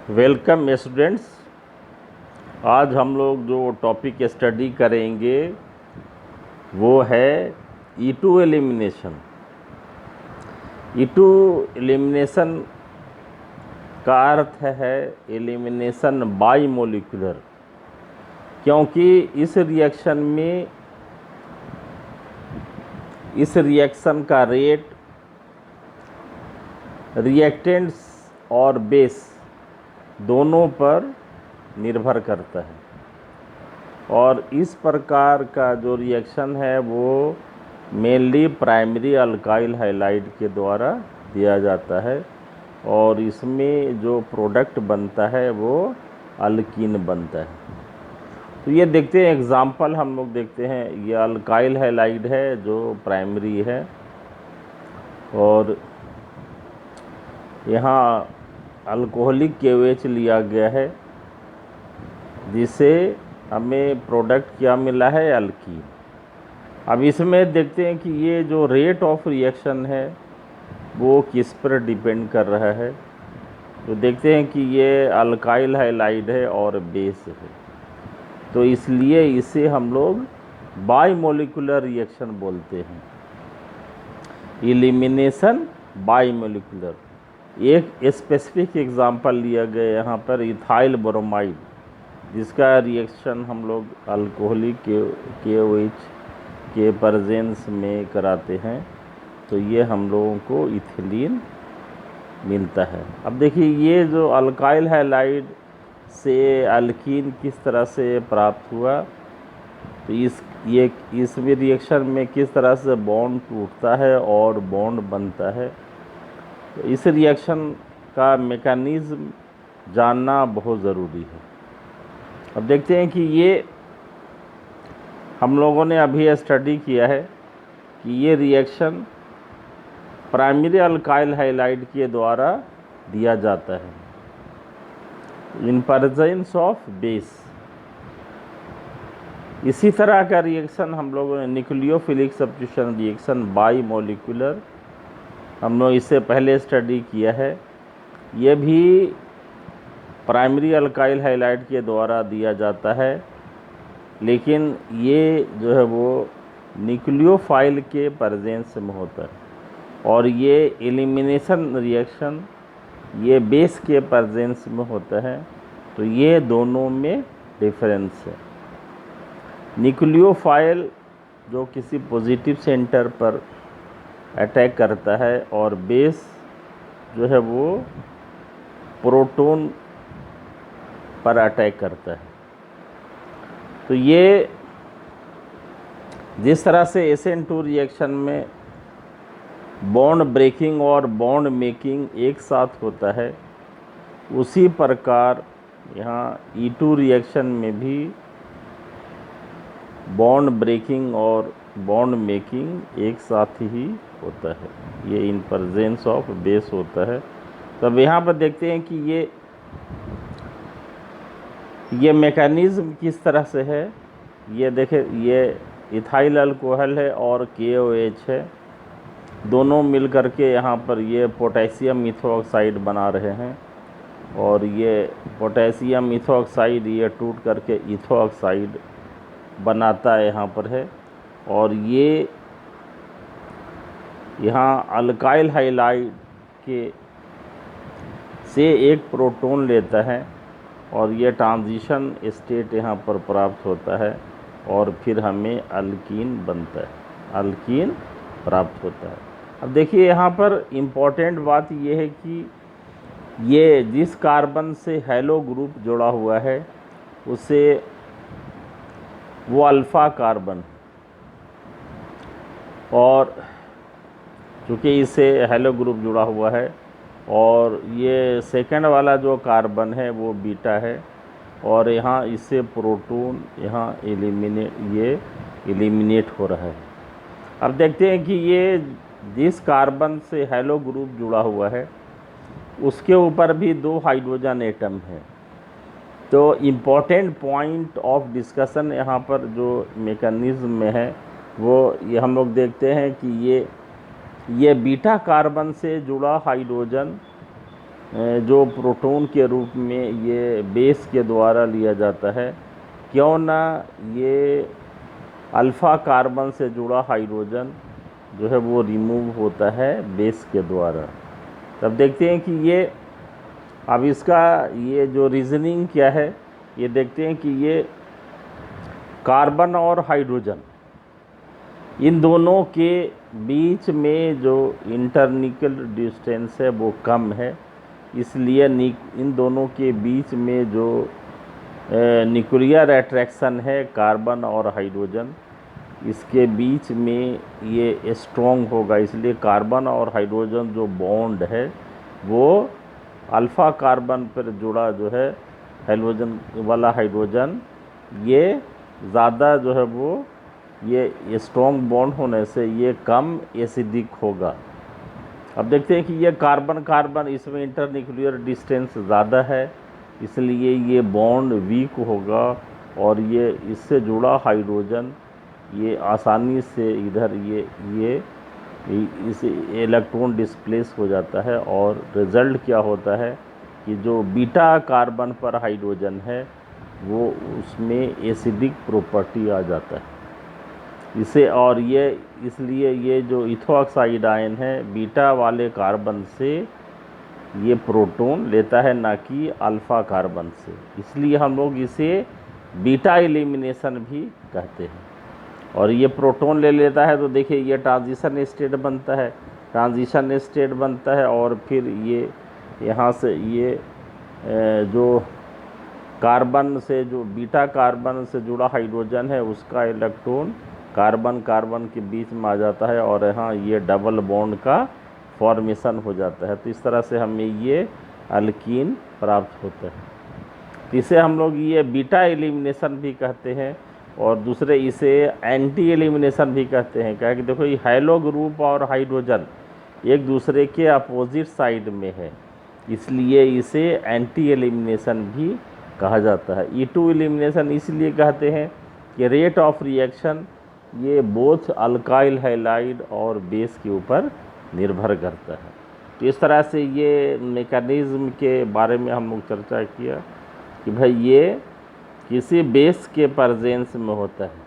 Welcome students. आज हम लोग जो टॉपिक स्टडी करेंगे वो है E2 एलिमिनेशन। E2 एलिमिनेशन का अर्थ है एलिमिनेशन बाई मोलिकुलर, क्योंकि इस रिएक्शन का रेट रिएक्टेंट्स और बेस दोनों पर निर्भर करता है, और इस प्रकार का जो रिएक्शन है वो मेनली प्राइमरी अल्काइल हैलाइड के द्वारा दिया जाता है, और इसमें जो प्रोडक्ट बनता है वो अल्कीन बनता है। तो ये देखते हैं एग्जांपल, हम लोग देखते हैं। ये अल्काइल हैलाइड है जो प्राइमरी है, और यहाँ अल्कोहलिक KOH लिया गया है, जिसे हमें प्रोडक्ट क्या मिला है, अल्कीन। अब इसमें देखते हैं कि ये जो रेट ऑफ रिएक्शन है वो किस पर डिपेंड कर रहा है। तो देखते हैं कि ये अल्काइल हैलाइड है और बेस है, तो इसलिए इसे हम लोग बाई मोलिकुलर रिएक्शन बोलते हैं, एलिमिनेशन बाई मोलिकुलर। एक स्पेसिफिक एग्जांपल लिया गया यहाँ पर इथाइल ब्रोमाइड, जिसका रिएक्शन हम लोग अल्कोहलिक KOH के प्रेजेंस में कराते हैं, तो ये हम लोगों को इथिलीन मिलता है। अब देखिए ये जो अल्काइल हैलाइड से अल्कीन किस तरह से प्राप्त हुआ, तो इस रिएक्शन में किस तरह से बॉन्ड टूटता है और बॉन्ड बनता है, तो इस रिएक्शन का मैकेनिज्म जानना बहुत ज़रूरी है। अब देखते हैं कि ये हम लोगों ने अभी स्टडी किया है कि ये रिएक्शन प्राइमरी अल्काइल हैलाइड के द्वारा दिया जाता है इन प्रेजेंस ऑफ बेस। इसी तरह का रिएक्शन हम लोगों ने nucleophilic substitution reaction by molecular, हम लोग इससे पहले स्टडी किया है। ये भी प्राइमरी अल्काइल हैलाइड के द्वारा दिया जाता है, लेकिन ये जो है वो न्यूक्लियोफाइल के प्रेजेंस में होता है, और ये एलिमिनेशन रिएक्शन ये बेस के प्रेजेंस में होता है। तो ये दोनों में डिफरेंस है। न्यूक्लियोफाइल जो किसी पॉजिटिव सेंटर पर अटैक करता है, और बेस जो है वो प्रोटॉन पर अटैक करता है। तो ये जिस तरह से SN2 रिएक्शन में बॉन्ड ब्रेकिंग और बॉन्ड मेकिंग एक साथ होता है, उसी प्रकार यहाँ E2 रिएक्शन में भी बॉन्ड ब्रेकिंग और बॉन्ड मेकिंग एक साथ ही होता है। ये इन प्रेजेंस ऑफ बेस होता है। तब यहाँ पर देखते हैं कि ये मैकेनिज्म किस तरह से है। ये देखें, ये इथाइल अल्कोहल है और KOH है, दोनों मिल कर के यहाँ पर ये पोटेशियम इथोऑक्साइड बना रहे हैं, और ये पोटेशियम इथोऑक्साइड ये टूट करके इथोऑक्साइड बनाता है यहाँ पर है, और ये यहाँ अल्काइल हैलाइड के से एक प्रोटॉन लेता है, और ये ट्रांजिशन स्टेट यहाँ पर प्राप्त होता है, और फिर हमें अल्कीन बनता है, अल्कीन प्राप्त होता है। अब देखिए यहाँ पर इम्पोर्टेंट बात ये है कि ये जिस कार्बन से हैलो ग्रुप जुड़ा हुआ है उसे वो अल्फ़ा कार्बन, और चूँकि इससे हैलो ग्रुप जुड़ा हुआ है, और ये सेकंड वाला जो कार्बन है वो बीटा है, और यहाँ इससे प्रोटॉन यहाँ एलिमिनेट हो रहा है। अब देखते हैं कि ये जिस कार्बन से हैलो ग्रुप जुड़ा हुआ है उसके ऊपर भी 2 हाइड्रोजन एटम है। तो इम्पॉर्टेंट पॉइंट ऑफ डिस्कशन यहाँ पर जो मैकेनिज्म में है वो ये हम लोग देखते हैं कि ये बीटा कार्बन से जुड़ा हाइड्रोजन जो प्रोटॉन के रूप में ये बेस के द्वारा लिया जाता है, क्यों ना ये अल्फ़ा कार्बन से जुड़ा हाइड्रोजन जो है वो रिमूव होता है बेस के द्वारा। तब देखते हैं कि ये अब इसका ये जो रीज़निंग क्या है, ये देखते हैं कि ये कार्बन और हाइड्रोजन इन दोनों के बीच में जो इंटरनिकल डिस्टेंस है वो कम है, इसलिए इन दोनों के बीच में जो न्यूक्लियर अट्रैक्शन है कार्बन और हाइड्रोजन, इसके बीच में ये स्ट्रॉन्ग होगा, इसलिए कार्बन और हाइड्रोजन जो बॉन्ड है वो अल्फ़ा कार्बन पर जुड़ा जो है हाइड्रोजन वाला हाइड्रोजन ये ज़्यादा जो है वो ये स्ट्रॉन्ग बॉन्ड होने से ये कम एसिडिक होगा। अब देखते हैं कि ये कार्बन कार्बन इसमें इंटरन्यूक्लियर डिस्टेंस ज़्यादा है, इसलिए ये बॉन्ड वीक होगा और ये इससे जुड़ा हाइड्रोजन ये आसानी से इधर ये इस इलेक्ट्रॉन डिस्प्लेस हो जाता है और रिज़ल्ट क्या होता है कि जो बीटा कार्बन पर हाइड्रोजन है वो उसमें एसिडिक प्रॉपर्टी आ जाता है इसे, और ये इसलिए ये जो इथोऑक्साइड आयन है बीटा वाले कार्बन से ये प्रोटॉन लेता है, ना कि अल्फ़ा कार्बन से, इसलिए हम लोग इसे बीटा एलिमिनेशन भी कहते हैं। और ये प्रोटॉन ले लेता है तो देखिए ये ट्रांजिशन स्टेट बनता है, ट्रांजिशन स्टेट बनता है और फिर ये यहाँ से ये जो कार्बन से जो बीटा कार्बन से जुड़ा हाइड्रोजन है उसका इलेक्ट्रॉन कार्बन कार्बन के बीच में आ जाता है और यहाँ ये डबल बॉन्ड का फॉर्मेशन हो जाता है। तो इस तरह से हमें ये अल्कीन प्राप्त होता है। तो इसे हम लोग ये बीटा एलिमिनेशन भी कहते हैं और दूसरे इसे एंटी एलिमिनेशन भी कहते हैं। क्या कि देखो ये हैलो ग्रुप और हाइड्रोजन एक दूसरे के अपोजिट साइड में है, इसलिए इसे एंटी एलिमिनेशन भी कहा जाता है। E2 एलिमिनेशन इसलिए कहते हैं कि रेट ऑफ रिएक्शन ये बोथ अल्काइल हैलाइड और बेस के ऊपर निर्भर करता है। तो इस तरह से ये मैकेनिज़्म के बारे में हम लोग चर्चा किया कि भाई ये किसी बेस के प्रेजेंस में होता है।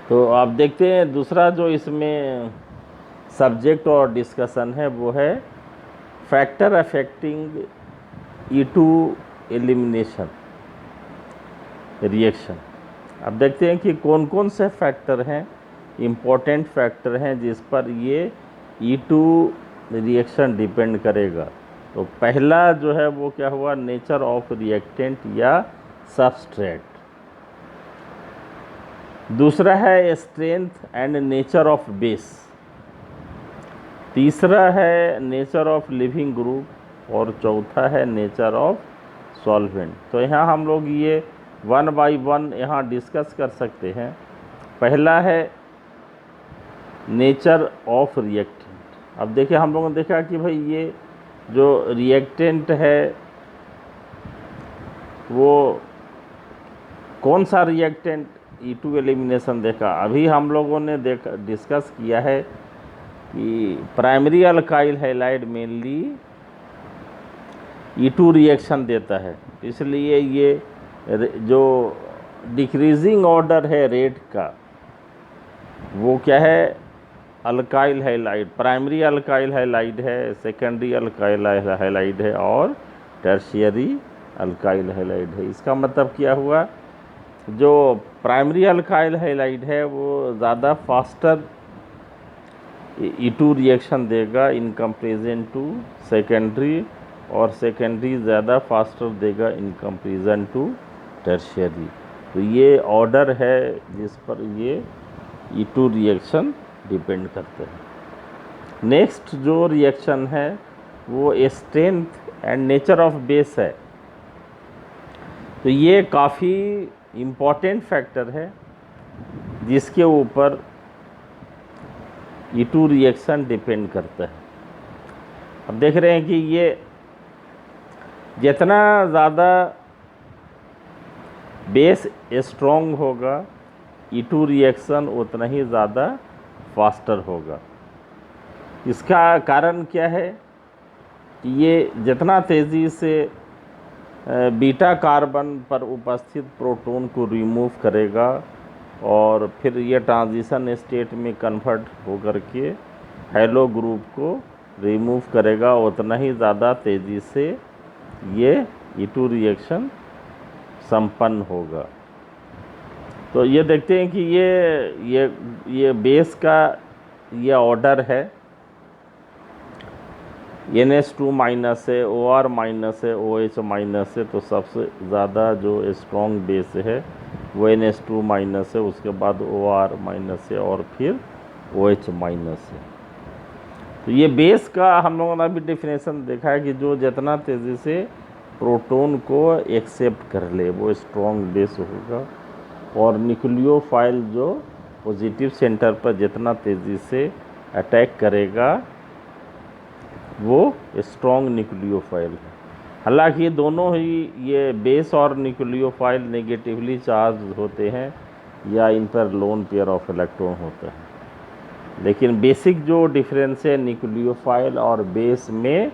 तो आप देखते हैं दूसरा जो इसमें सब्जेक्ट और डिस्कशन है वो है factor affecting E2 elimination reaction. अब देखते हैं कि कौन कौन से फैक्टर हैं, इम्पोर्टेंट फैक्टर हैं जिस पर ये E2 रिएक्शन डिपेंड करेगा। तो पहला जो है वो क्या हुआ, नेचर ऑफ रिएक्टेंट या सबस्ट्रेट। दूसरा है strength and nature of base. तीसरा है नेचर ऑफ लिविंग ग्रुप और चौथा है नेचर ऑफ सॉल्वेंट। तो यहाँ हम लोग ये वन बाय वन यहाँ डिस्कस कर सकते हैं। पहला है नेचर ऑफ रिएक्टेंट। अब देखिए हम लोगों ने देखा कि भाई ये जो रिएक्टेंट है वो कौन सा रिएक्टेंट, E2 एलिमिनेशन देखा। अभी हम लोगों ने डिस्कस किया है कि primary alkyl halide mainly E2 reaction देता है, इसलिए ये जो डिक्रीजिंग ऑर्डर है रेट का वो क्या है, alkyl halide, primary alkyl halide है, सेकेंडरी अल्काइल हैलाइड है और टर्शियरी अल्काइल हैलाइड है। इसका मतलब क्या हुआ, जो प्राइमरी अल्काइल हैलाइड है वो ज़्यादा फास्टर E2 रिएक्शन देगा इन कंपेरिजन टू सेकेंडरी, और सेकेंडरी ज़्यादा फास्टर देगा इन कंपेरिजन टू टर्शियरी। तो ये ऑर्डर है जिस पर ये E2 रिएक्शन डिपेंड करते हैं। नेक्स्ट जो रिएक्शन है वो strength and nature of base है। तो ये काफ़ी इम्पॉर्टेंट फैक्टर है जिसके ऊपर E2 रिएक्शन डिपेंड करता है। अब देख रहे हैं कि ये जितना ज़्यादा बेस स्ट्रॉन्ग होगा E2 रिएक्शन उतना ही ज़्यादा फास्टर होगा। इसका कारण क्या है ये जितना तेज़ी से बीटा कार्बन पर उपस्थित प्रोटॉन को रिमूव करेगा और फिर ये ट्रांजिशन स्टेट में कन्वर्ट होकर के हेलो ग्रुप को रिमूव करेगा, उतना ही ज़्यादा तेज़ी से ये E2 रिएक्शन संपन्न होगा। तो ये देखते हैं कि ये बेस का ये ऑर्डर है, NH2 माइनस है, OR माइनस है, OH माइनस है। तो सबसे ज़्यादा जो स्ट्रॉन्ग बेस है वो NH2 माइनस है, उसके बाद OR माइनस है और फिर OH माइनस है। तो ये बेस का हम लोगों ने अभी डेफिनेशन देखा है कि जो जितना तेज़ी से प्रोटॉन को एक्सेप्ट कर ले वो स्ट्रॉन्ग बेस होगा, और न्यूक्लियोफाइल जो पॉजिटिव सेंटर पर जितना तेज़ी से अटैक करेगा वो स्ट्रॉन्ग न्यूक्लियोफाइल है। हालांकि ये दोनों ही, ये बेस और न्यूक्लियोफाइल नेगेटिवली चार्ज होते हैं या इन पर लोन पेयर ऑफ इलेक्ट्रॉन होता है, लेकिन बेसिक जो डिफरेंस है न्यूक्लियोफाइल और बेस में,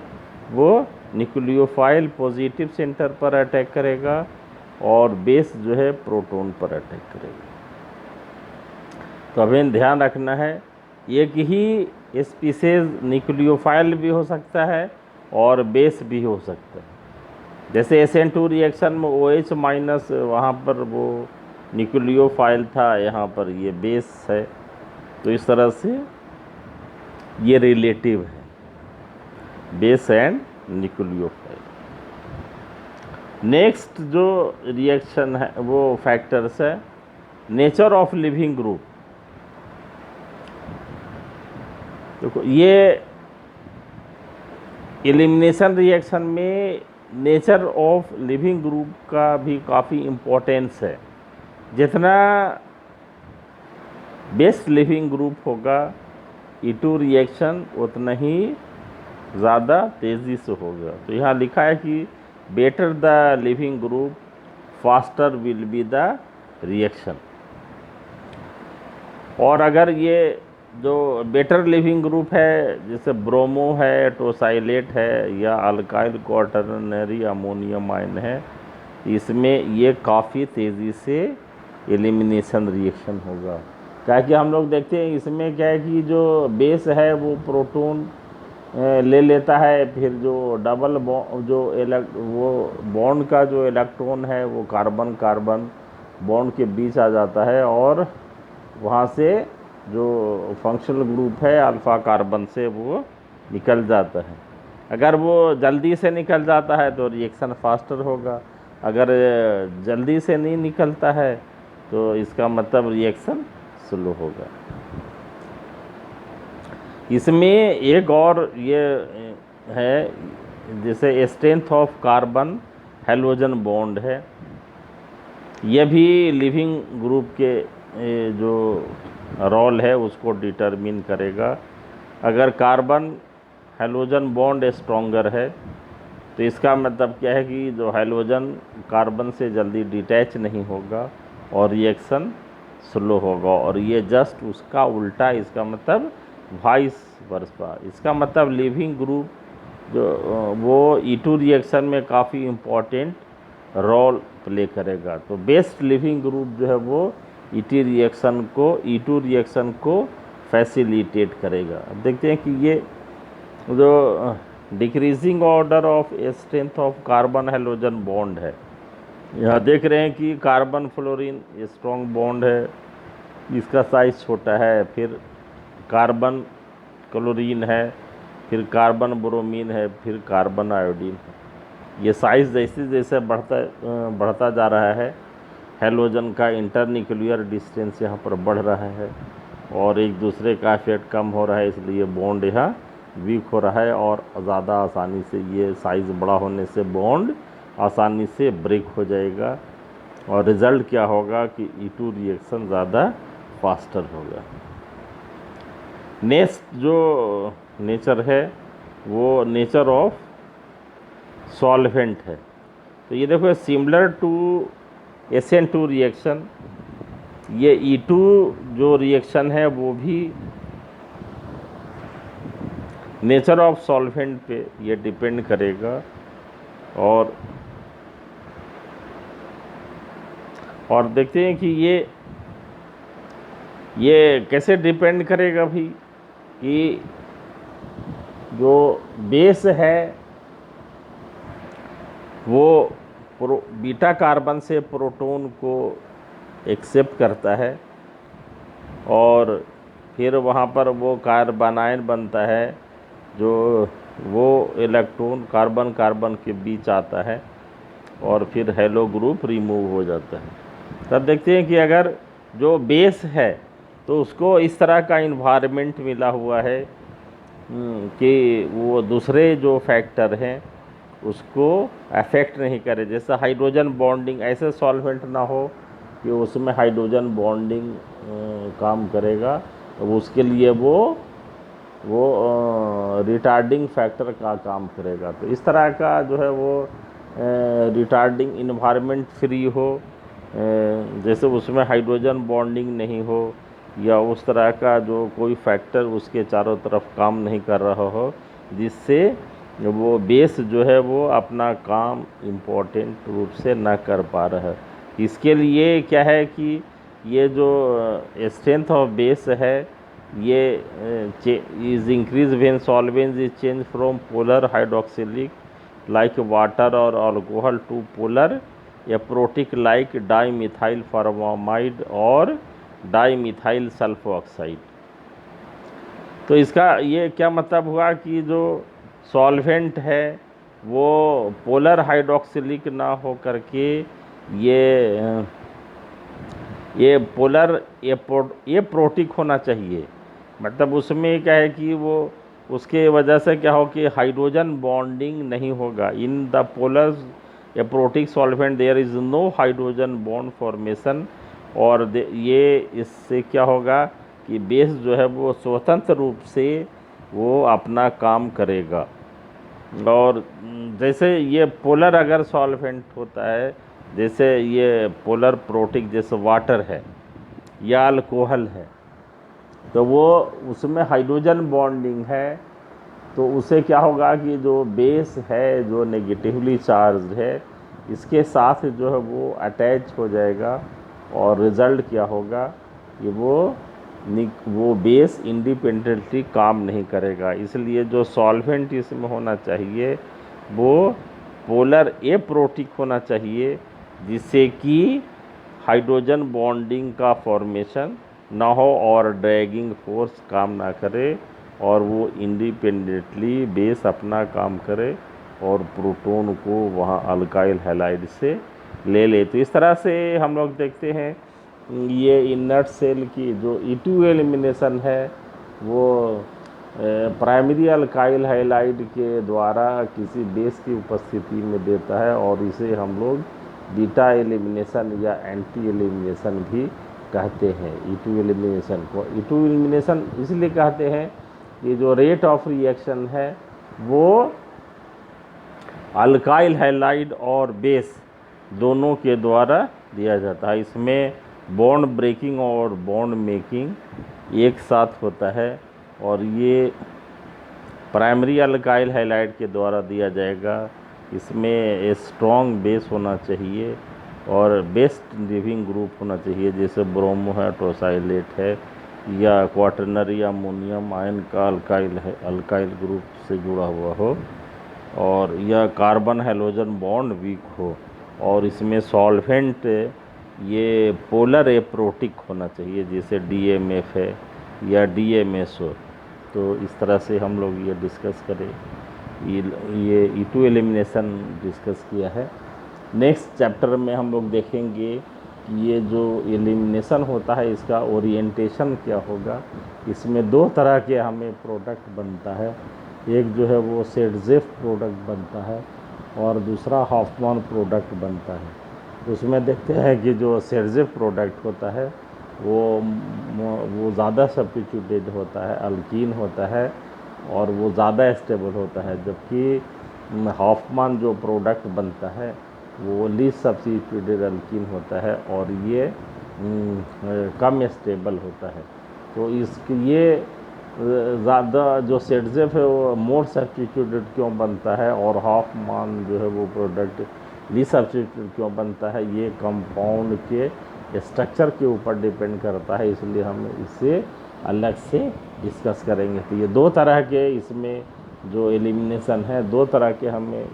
वो न्यूक्लियोफाइल पॉजिटिव सेंटर पर अटैक करेगा और बेस जो है प्रोटॉन पर अटैक करेगा। तो हमें ध्यान रखना है, एक ही स्पीसीज न्यूक्लियोफाइल भी हो सकता है और बेस भी हो सकता है। जैसे SN2 रिएक्शन में OH माइनस, वहाँ पर वो न्यूक्लियोफाइल था, यहाँ पर ये बेस है। तो इस तरह से ये रिलेटिव है, बेस एंड न्यूक्लियोफाइल। नेक्स्ट जो रिएक्शन है वो फैक्टर्स है नेचर ऑफ लिविंग ग्रुप। देखो, ये एलिमिनेशन रिएक्शन में नेचर ऑफ लिविंग ग्रुप का भी काफ़ी इम्पोर्टेंस है। जितना बेस्ट लिविंग ग्रुप होगा E2 रिएक्शन उतना ही ज़्यादा तेज़ी से होगा। तो यहाँ लिखा है कि better the leaving group faster will be the reaction. और अगर ये जो बेटर लिविंग ग्रुप है, जैसे ब्रोमो है, टोसाइलेट है या अल्काइल क्वाटरनरी अमोनियम आयन है, इसमें ये काफ़ी तेज़ी से एलिमिनेशन रिएक्शन होगा। क्या कि हम लोग देखते हैं इसमें क्या है कि जो बेस है वो प्रोटॉन ले लेता है, फिर जो डबल वो बॉन्ड का जो इलेक्ट्रॉन है वो कार्बन कार्बन बॉन्ड के बीच आ जाता है और वहाँ से जो फंक्शनल ग्रुप है अल्फ़ा कार्बन से वो निकल जाता है। अगर वो जल्दी से निकल जाता है तो रिएक्शन फास्टर होगा, अगर जल्दी से नहीं निकलता है तो इसका मतलब रिएक्शन स्लो होगा। इसमें एक और ये है, जैसे strength of carbon halogen bond है, यह भी लिविंग ग्रुप के जो रोल है उसको डिटरमिन करेगा। अगर कार्बन हैलोजन बॉन्ड स्ट्रॉन्गर है तो इसका मतलब क्या है कि जो हैलोजन कार्बन से जल्दी डिटैच नहीं होगा और रिएक्शन स्लो होगा, और ये जस्ट उसका उल्टा, इसका मतलब वाइस वर्सा। इसका मतलब लिविंग ग्रुप जो वो E2 रिएक्शन में काफ़ी इम्पॉर्टेंट रोल प्ले करेगा। तो बेस्ट लिविंग ग्रुप जो है वो E2 रिएक्शन को फैसिलिटेट करेगा। अब देखते हैं कि ये जो decreasing order of strength of carbon halogen bond है, यहाँ देख रहे हैं कि कार्बन फ्लोरीन स्ट्रॉन्ग बॉन्ड है, इसका साइज़ छोटा है, फिर कार्बन क्लोरीन है, फिर कार्बन ब्रोमीन है, फिर कार्बन आयोडीन है। ये साइज़ जैसे जैसे बढ़ता जा रहा है, हैलोजन का इंटरन्यूक्लियर डिस्टेंस यहाँ पर बढ़ रहा है और एक दूसरे का इफेक्ट कम हो रहा है, इसलिए बॉन्ड यहाँ वीक हो रहा है और ज़्यादा आसानी से, ये साइज़ बड़ा होने से बॉन्ड आसानी से ब्रेक हो जाएगा और रिज़ल्ट क्या होगा कि E2 रिएक्शन ज़्यादा फास्टर होगा। नेक्स्ट जो नेचर है वो नेचर ऑफ सॉल्वेंट है। तो ये देखो, सिमिलर टू SN2 रिएक्शन, ये E2 जो रिएक्शन है वो भी नेचर ऑफ सॉल्वेंट पे ये डिपेंड करेगा। और देखते हैं कि ये कैसे डिपेंड करेगा भी, कि जो बेस है वो बीटा कार्बन से प्रोटॉन को एक्सेप्ट करता है, और फिर वहाँ पर वो कार्बनाइन बनता है, जो वो इलेक्ट्रॉन कार्बन कार्बन के बीच आता है, और फिर हेलो ग्रुप रिमूव हो जाता है। तब देखते हैं कि अगर जो बेस है तो उसको इस तरह का इन्वायरमेंट मिला हुआ है कि वो दूसरे जो फैक्टर हैं उसको अफेक्ट नहीं करे। जैसे हाइड्रोजन बॉन्डिंग, ऐसे सॉल्वेंट ना हो कि उसमें हाइड्रोजन बॉन्डिंग काम करेगा, तो उसके लिए वो रिटार्डिंग फैक्टर का काम करेगा। तो इस तरह का जो है वो रिटार्डिंग इन्वायरमेंट फ्री हो, जैसे उसमें हाइड्रोजन बॉन्डिंग नहीं हो, या उस तरह का जो कोई फैक्टर उसके चारों तरफ काम नहीं कर रहा हो, जिससे वो बेस जो है वो अपना काम इम्पोर्टेंट रूप से ना कर पा रहा है। इसके लिए क्या है कि ये जो स्ट्रेंथ ऑफ बेस है ये is increase when solvent is change from polar hydroxylic like water और alcohol to polar aprotic like dimethyl formamide और डाईमिथाइल सल्फर ऑक्साइड। तो इसका ये क्या मतलब हुआ कि जो सॉल्वेंट है वो पोलर हाइड्रोक्सिलिक ना हो करके ये पोलर एप्रोटिक होना चाहिए। मतलब उसमें क्या है कि वो उसके वजह से क्या हो कि हाइड्रोजन बॉन्डिंग नहीं होगा। In the polar aprotic solvent there is no hydrogen bond formation, और ये इससे क्या होगा कि बेस जो है वो स्वतंत्र रूप से वो अपना काम करेगा। और जैसे ये पोलर अगर सॉल्वेंट होता है, जैसे ये पोलर प्रोटिक जैसे वाटर है या अल्कोहल है, तो वो उसमें हाइड्रोजन बॉन्डिंग है, तो उससे क्या होगा कि जो बेस है जो नेगेटिवली चार्ज है इसके साथ जो है वो अटैच हो जाएगा, और रिज़ल्ट क्या होगा कि वो बेस इंडिपेंडेंटली काम नहीं करेगा। इसलिए जो सॉल्वेंट इसमें होना चाहिए वो पोलर एप्रोटिक होना चाहिए, जिससे कि हाइड्रोजन बॉन्डिंग का फॉर्मेशन ना हो और ड्रैगिंग फोर्स काम ना करे, और वो इंडिपेंडेंटली बेस अपना काम करे और प्रोटॉन को वहाँ अल्काइल हैलाइड से ले ले। तो इस तरह से हम लोग देखते हैं ये इनर्ट सेल की जो E2 एलिमिनेशन है वो प्राइमरी अल्काइल हैलाइड के द्वारा किसी बेस की उपस्थिति में देता है, और इसे हम लोग बीटा एलिमिनेशन या एंटी एलिमिनेशन भी कहते हैं। E2 एलिमिनेशन को E2 एलिमिनेशन इसलिए कहते हैं कि जो रेट ऑफ रिएक्शन है वो अल्काइल हैलाइड और बेस दोनों के द्वारा दिया जाता है। इसमें बॉन्ड ब्रेकिंग और बॉन्ड मेकिंग एक साथ होता है, और ये प्राइमरी अल्काइल हैलाइड के द्वारा दिया जाएगा। इसमें स्ट्रॉन्ग बेस होना चाहिए और बेस्ट लिविंग ग्रुप होना चाहिए, जैसे ब्रोमो है, टोसाइलेट है, या क्वाटरनरी अमोनियम आयन का अल्काइल ग्रुप से जुड़ा हुआ हो, और यह कार्बन हैलोजन बॉन्ड वीक हो, और इसमें सॉल्वेंट ये पोलर एप्रोटिक होना चाहिए, जैसे DMF है या DMS हो। तो इस तरह से हम लोग ये डिस्कस करें, ये E2 एलिमिनेशन डिस्कस किया है। नेक्स्ट चैप्टर में हम लोग देखेंगे कि ये जो एलिमिनेशन होता है इसका ओरिएंटेशन क्या होगा। इसमें दो तरह के हमें प्रोडक्ट बनता है, एक जो है वो सेडजेफ प्रोडक्ट बनता है और दूसरा हॉफमैन प्रोडक्ट बनता है। उसमें देखते हैं कि जो सेडजेफ प्रोडक्ट होता है वो ज़्यादा सब्स्टिट्यूटेड होता है, अल्कीन होता है, और वो ज़्यादा स्टेबल होता है, जबकि हॉफमैन जो प्रोडक्ट बनता है वो लीस्ट सब्स्टिट्यूटेड अल्कीन होता है, और ये कम स्टेबल होता है। तो ये ज़्यादा जो सेटजेफ है वो मोर सब्स्टिट्यूटेड क्यों बनता है और हॉफमान जो है वो प्रोडक्ट ली सब्स्टिट्यूटेड क्यों बनता है, ये कंपाउंड के स्ट्रक्चर के ऊपर डिपेंड करता है, इसलिए हम इसे अलग से डिस्कस करेंगे। तो ये दो तरह के इसमें जो एलिमिनेशन है, दो तरह के हमें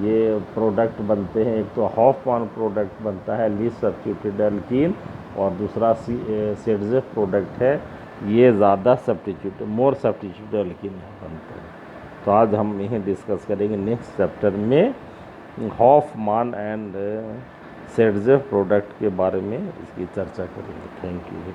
ये प्रोडक्ट बनते हैं। एक तो हॉफमान प्रोडक्ट बनता है लीस्ट सब्स्टिट्यूटेड एल्कीन, और दूसरा सेटजेफ प्रोडक्ट है, ये ज़्यादा सब्स्टिट्यूट मोर सब्स्टिट्यूटेड एल्कीन बनते हैं। तो आज हम यही डिस्कस करेंगे नेक्स्ट चैप्टर में हॉफमान एंड सेटजेफ प्रोडक्ट के बारे में इसकी चर्चा करेंगे। Thank you.